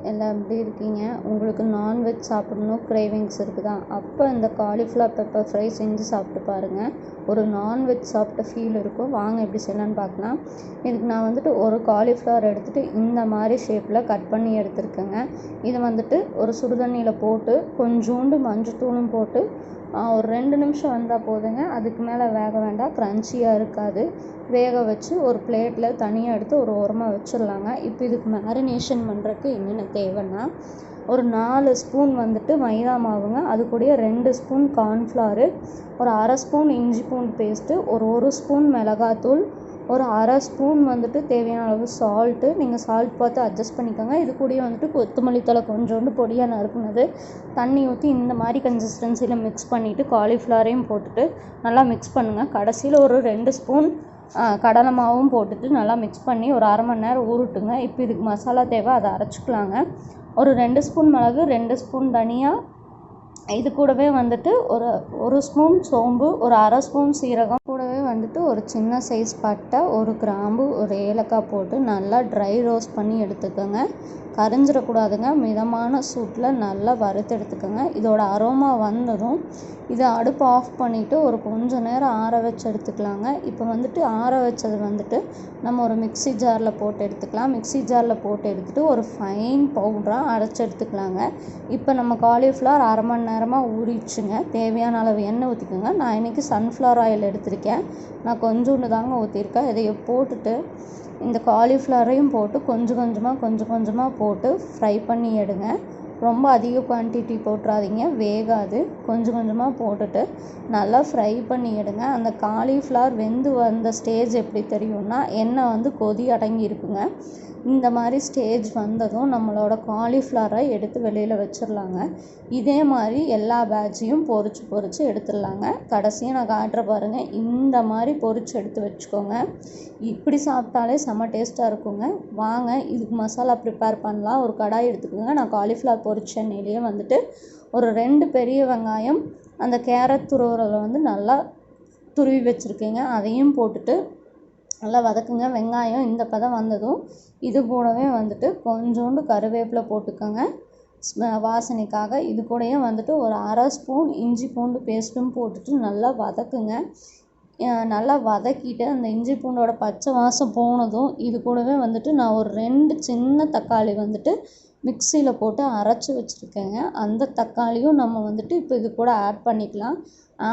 எல்லாம் எப்படி இருக்கீங்க? உங்களுக்கு நான்வெஜ் சாப்பிடணும் கிரேவிங்ஸ் இருக்குதா? அப்போ இந்த காலிஃப்ளவர் பெப்பர் ஃப்ரை செஞ்சு சாப்பிட்டு பாருங்கள். ஒரு நான்வெஜ் சாப்பிட்ட ஃபீல் இருக்கும். வாங்க எப்படி செய்யலான்னு பார்க்கலாம். இதுக்கு நான் வந்துட்டு ஒரு காலிஃப்ளவர் எடுத்துகிட்டு இந்த மாதிரி ஷேப்பில் கட் பண்ணி எடுத்துருக்கேங்க. இதை வந்துட்டு ஒரு சுடுதண்ணியில் போட்டு கொஞ்சோண்டு மஞ்சத்தூளும் போட்டு ஒரு 2 நிமிஷம் வந்தால் போதுங்க. அதுக்கு மேலே வேக வேண்டாம், க்ரன்ச்சியாக இருக்காது. வேக வச்சு ஒரு பிளேட்டில் தனியாக எடுத்து ஒரு ஓரமாக வச்சிடலாங்க. இப்போ இதுக்கு மேரினேஷன் பண்ணுறதுக்கு என்னென்ன தேவைன்னா, ஒரு 4 ஸ்பூன் வந்துட்டு மைதா மாவுங்க, அது கூடயே 2 ஸ்பூன் கார்ன்ஃப்ளவரு, ஒரு அரை ஸ்பூன் இஞ்சி பூண்டு பேஸ்ட்டு, ஒரு ஸ்பூன் மிளகாத்தூள், ஒரு அரை ஸ்பூன் வந்துட்டு தேவையான அளவு சால்ட்டு. நீங்கள் சால்ட் பார்த்து அட்ஜஸ்ட் பண்ணிக்கோங்க. இது கூடயே வந்துட்டு கொத்தமல்லி தழை கொஞ்சோண்டு பொடியாக நறுக்குனது, தண்ணி ஊற்றி இந்த மாதிரி கன்சிஸ்டன்சியில் மிக்ஸ் பண்ணிவிட்டு காலிஃப்ளவரையும் போட்டுட்டு நல்லா மிக்ஸ் பண்ணுங்கள். கடைசியில் ஒரு 2 ஸ்பூன் கடலை மாவும் போட்டுட்டு நல்லா மிக்ஸ் பண்ணி ஒரு அரை மணி நேரம் ஊறட்டுங்க. இப்போ இதுக்கு மசாலா தேவை, அதை அரைச்சிக்கலாங்க. ஒரு 2 ஸ்பூன் மிளகு, 2 ஸ்பூன் தனியா, இது கூடவே வந்துட்டு ஒரு ஸ்பூன் சோம்பு, ஒரு அரை ஸ்பூன் சீரகம், கூடவே வந்துட்டு ஒரு சின்ன சைஸ் பட்டை, ஒரு கிராம்பு, ஒரு ஏலக்காய் போட்டு நல்லா ட்ரை ரோஸ்ட் பண்ணி எடுத்துக்கோங்க. கரிஞ்சிடக்கூடாதுங்க. மிதமான சூட்டில் நல்லா வறுத்து எடுத்துக்கோங்க. இதோட அரோமா வந்ததும் இதை அடுப்பு ஆஃப் பண்ணிவிட்டு ஒரு கொஞ்சம் நேரம் ஆற வச்சு எடுத்துக்கலாங்க. இப்போ வந்துட்டு ஆற வச்சது வந்துட்டு நம்ம ஒரு மிக்ஸி ஜாரில் போட்டு எடுத்துக்கலாம். மிக்ஸி ஜாரில் போட்டு எடுத்துகிட்டு ஒரு ஃபைன் பவுடராக அரைச்சி எடுத்துக்கலாங்க. இப்போ நம்ம காலிஃப்ளவர் அரை மணி நேரமாக ஊறிடுச்சுங்க. தேவையான அளவு எண்ணெய் ஊற்றிக்கோங்க. நான் இன்றைக்கி சன்ஃப்ளவர் ஆயில் எடுத்திருக்கேன். நான் கொஞ்சோண்டு தாங்க ஊற்றிருக்கேன். இதை போட்டுட்டு இந்த காலிஃப்ளவரையும் போட்டு கொஞ்சம் கொஞ்சமாக போட்டு ஃப்ரை பண்ணி எடுங்க. ரொம்ப அதிக குவான்டிட்டி போட்டுறாதீங்க, வேகாது. கொஞ்சமாக போட்டுட்டு நல்லா ஃப்ரை பண்ணி எடுங்க. அந்த காலிஃப்ளவர் வெந்து வந்த ஸ்டேஜ் எப்படி தெரியும்னா, எண்ணெய் வந்து கொதி அடங்கி இருக்குங்க. இந்த மாதிரி ஸ்டேஜ் வந்ததும் நம்மளோட காலிஃப்ளவரை எடுத்து வெளியில் வச்சிடலாங்க. இதே மாதிரி எல்லா பேட்சையும் பொரிச்சு எடுத்துடலாங்க. கடைசியாக நான் காட்டுற பாருங்கள், இந்த மாதிரி பொரிச்சு எடுத்து வச்சுக்கோங்க. இப்படி சாப்பிட்டாலே செம்ம டேஸ்ட்டாக இருக்குங்க. வாங்க இதுக்கு மசாலா ப்ரிப்பேர் பண்ணலாம். ஒரு கடாய் எடுத்துக்கோங்க. நான் காலிஃப்ளவர் பொரிச்ச எண்ணெயிலேயே வந்துட்டு ஒரு 2 பெரிய வெங்காயம், அந்த கேரட் துருவலை வந்து நல்லா துருவி வச்சுருக்கேங்க, அதையும் போட்டுட்டு நல்லா வதக்குங்க. வெங்காயம் இந்த பதம் வந்ததும் இது கூடவே வந்துட்டு கொஞ்சோண்டு கருவேப்பிலை போட்டுக்கோங்க வாசனைக்காக. இது கூடயே வந்துட்டு ஒரு அரை ஸ்பூன் இஞ்சி பூண்டு பேஸ்ட்டும் போட்டுட்டு நல்லா வதக்குங்க. நல்லா வதக்கிட்டு அந்த இஞ்சி பூண்டோட பச்சை வாசம் போனதும் இது கூடவே வந்துட்டு நான் ஒரு 2 சின்ன தக்காளி வந்துட்டு மிக்சியில் போட்டு அரைச்சி வச்சுருக்கேங்க. அந்த தக்காளியும் நம்ம வந்துட்டு இப்போ இது கூட ஆட் பண்ணிக்கலாம்.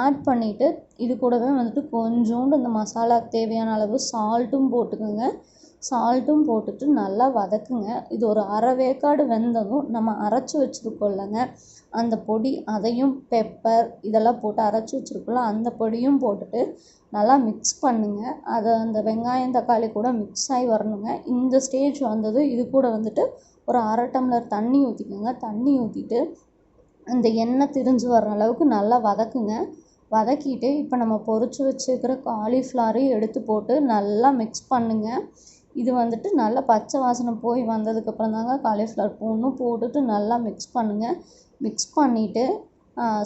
ஆட் பண்ணிவிட்டு இது கூடவே வந்துட்டு கொஞ்சோண்டு இந்த மசாலாவுக்கு தேவையான அளவு சால்ட்டும் போட்டுக்கோங்க. சால்ட்டும் போட்டுட்டு நல்லா வதக்குங்க. இது ஒரு அரை வேக்காடு வெந்ததும் நம்ம அரைச்சி வச்சுருக்கோம்லங்க அந்த பொடி, அதையும் பெப்பர் இதெல்லாம் போட்டு அரைச்சி வச்சுருக்கோம்ல அந்த பொடியும் போட்டுட்டு நல்லா மிக்ஸ் பண்ணுங்கள். அதை அந்த வெங்காயம் தக்காளி கூட மிக்ஸ் ஆகி வரணுங்க. இந்த ஸ்டேஜ் வந்தது இது கூட வந்துட்டு ஒரு அரை டம்ளர் தண்ணி ஊற்றிக்கோங்க. தண்ணி ஊற்றிட்டு அந்த எண்ணெய் திரிஞ்சு வர்ற அளவுக்கு நல்லா வதக்குங்க. வதக்கிட்டு இப்போ நம்ம பொரிச்சு வச்சுருக்கிற காலிஃப்ளவரையும் எடுத்து போட்டு நல்லா மிக்ஸ் பண்ணுங்கள். இது வந்துட்டு நல்லா பச்சை வாசனை போய் வந்ததுக்கப்புறம் தாங்க காலிஃப்ளவர் போடணும். போட்டுட்டு நல்லா மிக்ஸ் பண்ணுங்கள். மிக்ஸ் பண்ணிவிட்டு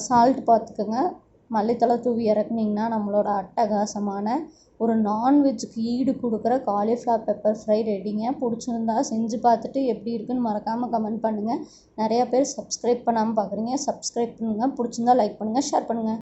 சால்ட் பார்த்துக்கோங்க. மல்லித்தழை தூவி இறக்குனிங்கன்னா நம்மளோட அட்டகாசமான ஒரு நான்வெஜ்ஜுக்கு ஈடு கொடுக்குற காலிஃப்ளவர் பெப்பர் ஃப்ரை ரெடிங்க. பிடிச்சிருந்தா செஞ்சு பார்த்துட்டு எப்படி இருக்குன்னு மறக்காமல் கமெண்ட் பண்ணுங்கள். நிறையா பேர் சப்ஸ்கிரைப் பண்ணாமல் பார்க்குறீங்க, சப்ஸ்கிரைப் பண்ணுங்கள். பிடிச்சிருந்தா லைக் பண்ணுங்கள், ஷேர் பண்ணுங்கள்.